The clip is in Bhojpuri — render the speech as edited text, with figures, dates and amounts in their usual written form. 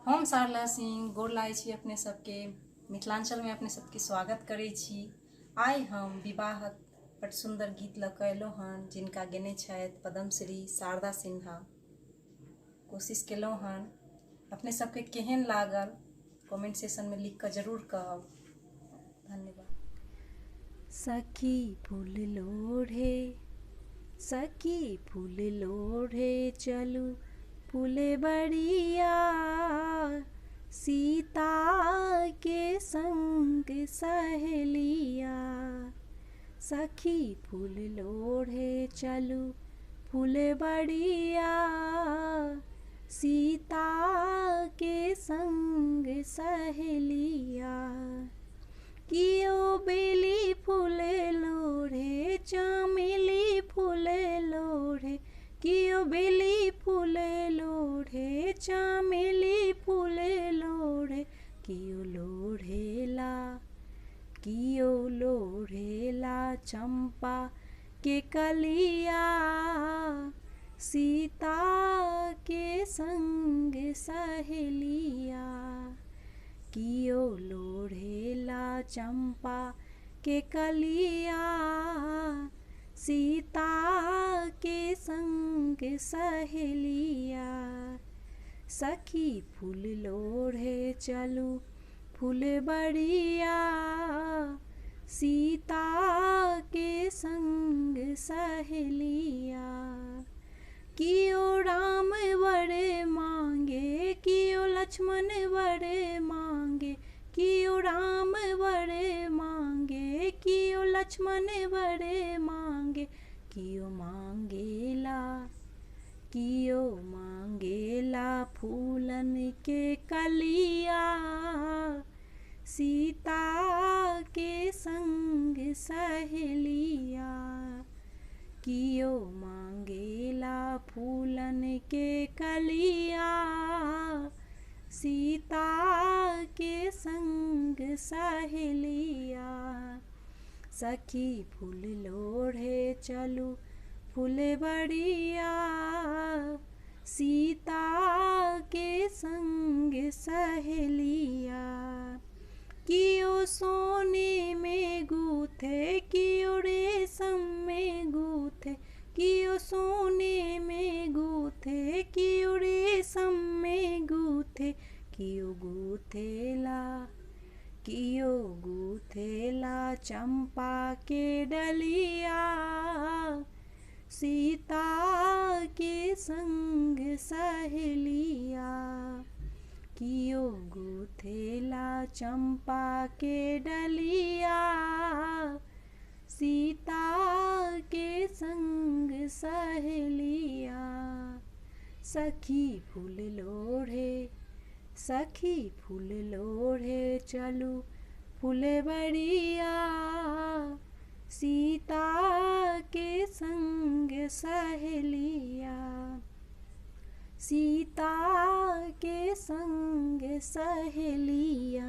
हम सरला सिंह गोर लागै छी अपने सबके मिथिलांचल में अपने सबके स्वागत करै छी। आइ हम विवाहक बड़ सुंदर गीत लऽ कऽ अयलहुँ हन जिनका गेने छथि पद्मश्री शारदा सिन्हा। कोशिश केलहुँ हन अपने सबके केहन लागल कमेंट सेशन में लिख कऽ जरूर कहब। धन्यवाद। सखी फूल लोढ़े सखी फूल लोढ़े चलू फुलबरिया सीता के संग सहेलिया। सखी फूल लोढ़े चलू फुलबरिया सीता के संग सहेलिया। कियो बेली फूल लोढ़े चमेली फूल लोढ़े कियो बेली फूल लोढ़े चमेली फूल लोढ़े कियो लोढ़ेला चंपा के कलिया सीता के संग सहेलिया। कियो लोढ़ेला चंपा के कलिया सीता के संग सहेलिया। सखी फूल लोढ़े चलू फुलबरिया सीता के संग सहेलिया। कियो राम वर मांगे कियो लक्ष्मण वर मांगे कियो राम वर मांगे कियो लक्ष्मण वर मांगे कियो मांगेला फूलन के कलिया सीता के संग सहेलिया। कियो मांगेला फूलन के कलिया सीता के संग सहेलिया। सखी फूल लोढ़े चलू फुलबरिया सीता के संग सहेलिया। कियो सोने में गूथे कियो रेशम में गूथे कियो सोने में गूथे कियो रेशम में गूथे कियो गूथेला चंपा के डलिया सीता के संग सहेलिया। कियो गूथेला चंपा के डलिया सीता के संग सहेलिया। सखी फूल लोढ़े चलू फुलबरिया सीता के संग सहेलिया। सीता के संग सहेलिया।